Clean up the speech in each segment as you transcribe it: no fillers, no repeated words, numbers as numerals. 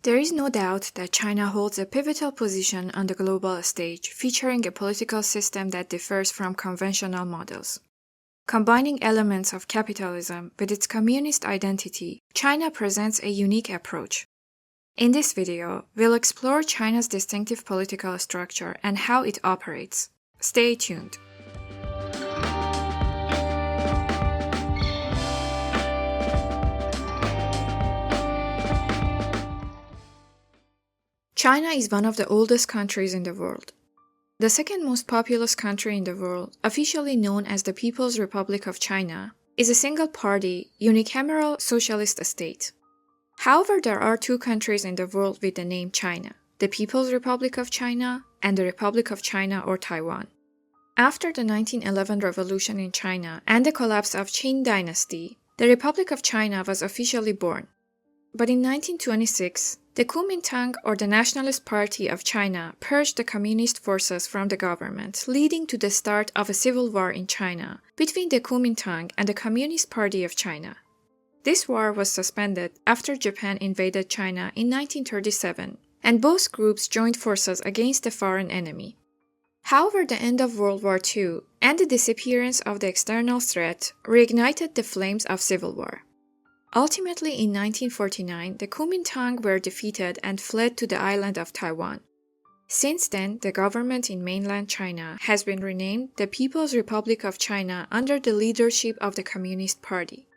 There is no doubt that China holds a pivotal position on the global stage, featuring a political system that differs from conventional models. Combining elements of capitalism with its communist identity, China presents a unique approach. In this video, we'll explore China's distinctive political structure and how it operates. Stay tuned. China is one of the oldest countries in the world. The second most populous country in the world, officially known as the People's Republic of China, is a single-party, unicameral socialist state. However, there are two countries in the world with the name China, the People's Republic of China and the Republic of China or Taiwan. After the 1911 revolution in China and the collapse of Qing dynasty, the Republic of China was officially born. But in 1926, the Kuomintang or the Nationalist Party of China purged the communist forces from the government, leading to the start of a civil war in China between the Kuomintang and the Communist Party of China. This war was suspended after Japan invaded China in 1937, and both groups joined forces against the foreign enemy. However, the end of World War II and the disappearance of the external threat reignited the flames of civil war. Ultimately, in 1949, the Kuomintang were defeated and fled to the island of Taiwan. Since then, the government in mainland China has been renamed the People's Republic of China under the leadership of the Communist Party.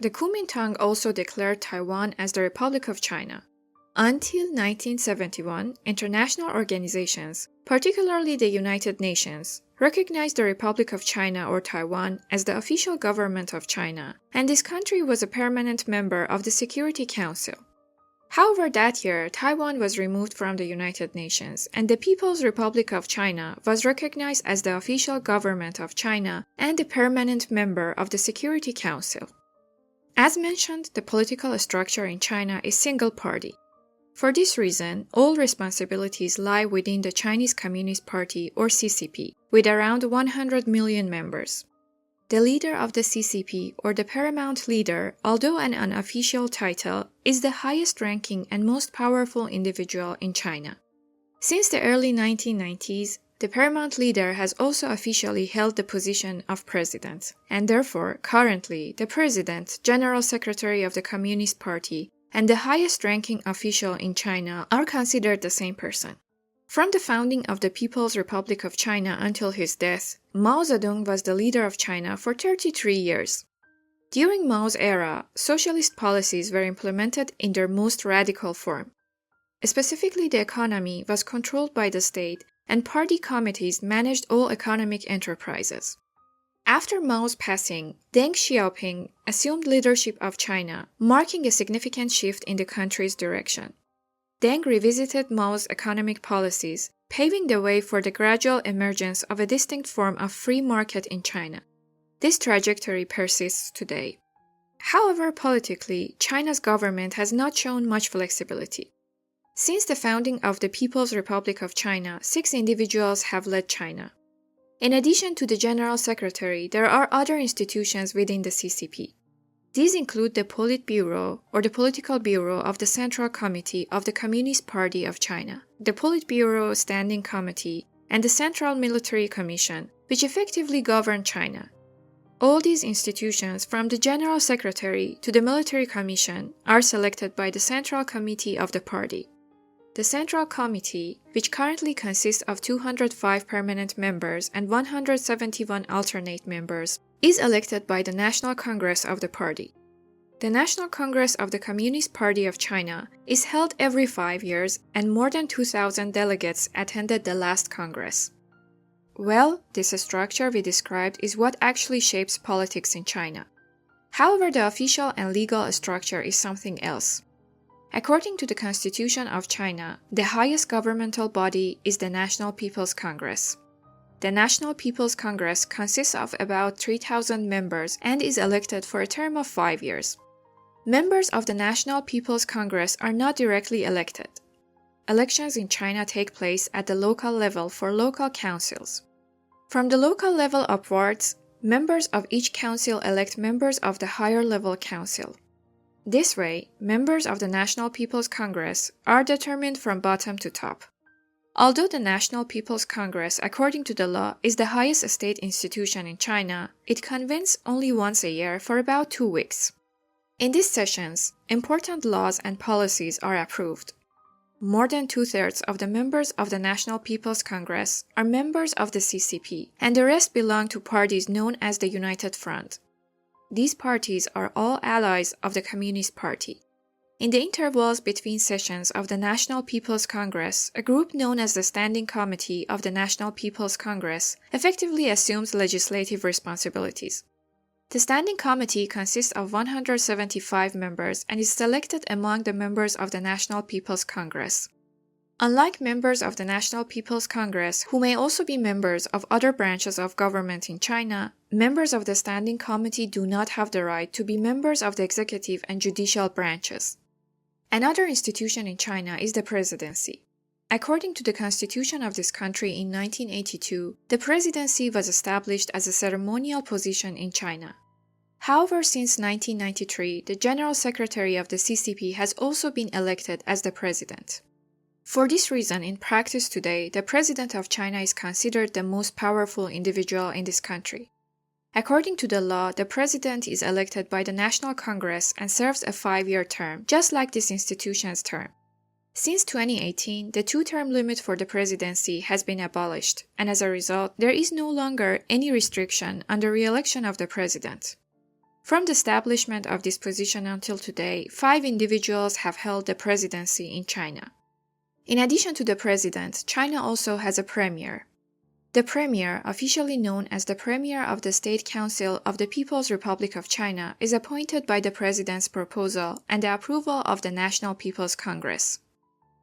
The Kuomintang also declared Taiwan as the Republic of China. Until 1971, international organizations, particularly the United Nations, recognized the Republic of China or Taiwan as the official government of China, and this country was a permanent member of the Security Council. However, that year, Taiwan was removed from the United Nations, and the People's Republic of China was recognized as the official government of China and a permanent member of the Security Council. As mentioned, the political structure in China is single-party. For this reason, all responsibilities lie within the Chinese Communist Party or CCP, with around 100 million members. The leader of the CCP, or the paramount leader, although an unofficial title, is the highest-ranking and most powerful individual in China. Since the early 1990s, the paramount leader has also officially held the position of president, and therefore, currently, the president, general secretary of the Communist Party, and the highest-ranking official in China are considered the same person. From the founding of the People's Republic of China until his death, Mao Zedong was the leader of China for 33 years. During Mao's era, socialist policies were implemented in their most radical form. Specifically, the economy was controlled by the state, and party committees managed all economic enterprises. After Mao's passing, Deng Xiaoping assumed leadership of China, marking a significant shift in the country's direction. Deng revisited Mao's economic policies, paving the way for the gradual emergence of a distinct form of free market in China. This trajectory persists today. However, politically, China's government has not shown much flexibility. Since the founding of the People's Republic of China, 6 individuals have led China. In addition to the General Secretary, there are other institutions within the CCP. These include the Politburo, or the Political Bureau of the Central Committee of the Communist Party of China, the Politburo Standing Committee, and the Central Military Commission, which effectively govern China. All these institutions, from the General Secretary to the Military Commission, are selected by the Central Committee of the party. The Central Committee, which currently consists of 205 permanent members and 171 alternate members, is elected by the National Congress of the party. The National Congress of the Communist Party of China is held every 5 years, and more than 2,000 delegates attended the last Congress. Well, this structure we described is what actually shapes politics in China. However, the official and legal structure is something else. According to the Constitution of China, the highest governmental body is the National People's Congress. The National People's Congress consists of about 3,000 members and is elected for a term of 5 years. Members of the National People's Congress are not directly elected. Elections in China take place at the local level for local councils. From the local level upwards, members of each council elect members of the higher level council. This way, members of the National People's Congress are determined from bottom to top. Although the National People's Congress, according to the law, is the highest state institution in China, it convenes only once a year for about 2 weeks. In these sessions, important laws and policies are approved. More than 2/3 of the members of the National People's Congress are members of the CCP, and the rest belong to parties known as the United Front. These parties are all allies of the Communist Party. In the intervals between sessions of the National People's Congress, a group known as the Standing Committee of the National People's Congress effectively assumes legislative responsibilities. The Standing Committee consists of 175 members and is selected among the members of the National People's Congress. Unlike members of the National People's Congress, who may also be members of other branches of government in China, members of the Standing Committee do not have the right to be members of the executive and judicial branches. Another institution in China is the presidency. According to the constitution of this country in 1982, the presidency was established as a ceremonial position in China. However, since 1993, the General Secretary of the CCP has also been elected as the president. For this reason, in practice today, the President of China is considered the most powerful individual in this country. According to the law, the President is elected by the National Congress and serves a 5-year term, just like this institution's term. Since 2018, the 2-term limit for the presidency has been abolished, and as a result, there is no longer any restriction on the re-election of the President. From the establishment of this position until today, 5 individuals have held the presidency in China. In addition to the president, China also has a premier. The premier, officially known as the Premier of the State Council of the People's Republic of China, is appointed by the president's proposal and the approval of the National People's Congress.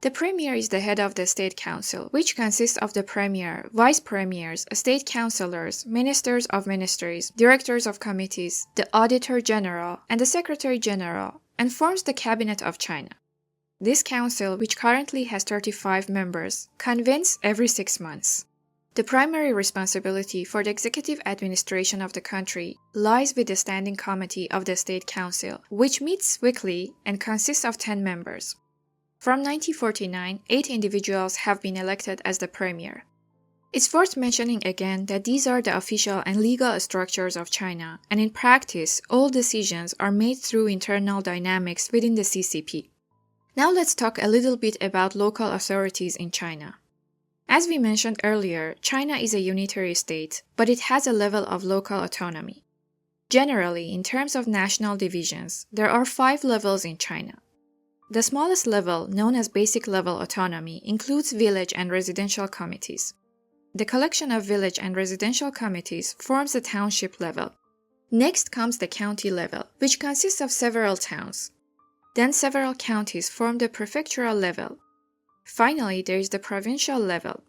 The premier is the head of the State Council, which consists of the premier, vice premiers, state councillors, ministers of ministries, directors of committees, the auditor general, and the secretary general, and forms the cabinet of China. This council, which currently has 35 members, convenes every 6 months. The primary responsibility for the executive administration of the country lies with the Standing Committee of the State Council, which meets weekly and consists of 10 members. From 1949, 8 individuals have been elected as the premier. It's worth mentioning again that these are the official and legal structures of China, and in practice, all decisions are made through internal dynamics within the CCP. Now let's talk a little bit about local authorities in China. As we mentioned earlier, China is a unitary state, but it has a level of local autonomy. Generally, in terms of national divisions, there are 5 levels in China. The smallest level, known as basic level autonomy, includes village and residential committees. The collection of village and residential committees forms the township level. Next comes the county level, which consists of several towns. Then several counties form the prefectural level. Finally, there is the provincial level.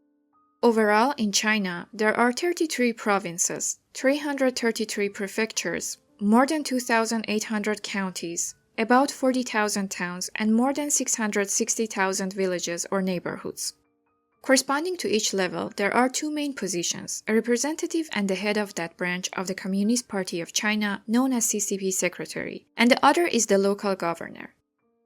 Overall, in China, there are 33 provinces, 333 prefectures, more than 2,800 counties, about 40,000 towns, and more than 660,000 villages or neighborhoods. Corresponding to each level, there are 2 main positions, a representative and the head of that branch of the Communist Party of China known as CCP Secretary, and the other is the local governor.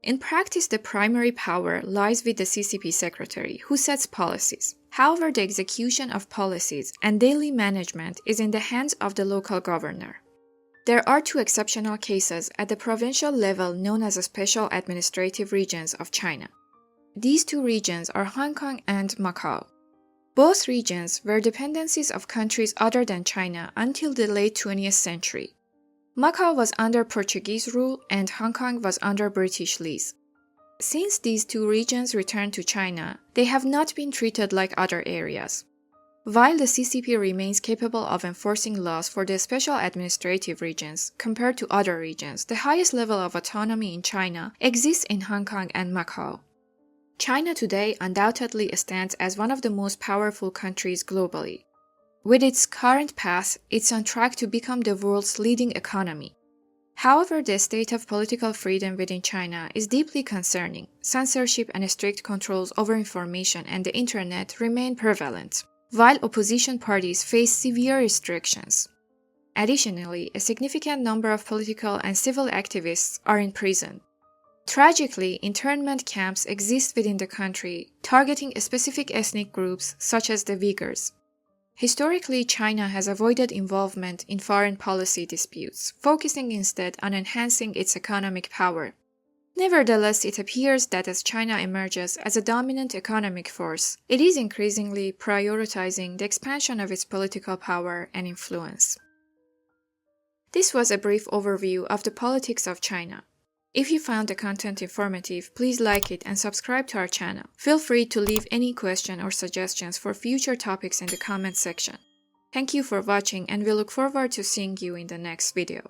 In practice, the primary power lies with the CCP Secretary, who sets policies. However, the execution of policies and daily management is in the hands of the local governor. There are 2 exceptional cases at the provincial level known as the Special Administrative Regions of China. These 2 regions are Hong Kong and Macau. Both regions were dependencies of countries other than China until the late 20th century. Macau was under Portuguese rule and Hong Kong was under British lease. Since these 2 regions returned to China, they have not been treated like other areas. While the CCP remains capable of enforcing laws for the special administrative regions compared to other regions, the highest level of autonomy in China exists in Hong Kong and Macau. China today undoubtedly stands as one of the most powerful countries globally. With its current path, it's on track to become the world's leading economy. However, the state of political freedom within China is deeply concerning. Censorship and strict controls over information and the internet remain prevalent, while opposition parties face severe restrictions. Additionally, a significant number of political and civil activists are in prison. Tragically, internment camps exist within the country, targeting specific ethnic groups such as the Uyghurs. Historically, China has avoided involvement in foreign policy disputes, focusing instead on enhancing its economic power. Nevertheless, it appears that as China emerges as a dominant economic force, it is increasingly prioritizing the expansion of its political power and influence. This was a brief overview of the politics of China. If you found the content informative, please like it and subscribe to our channel. Feel free to leave any question or suggestions for future topics in the comment section. Thank you for watching, and we look forward to seeing you in the next video.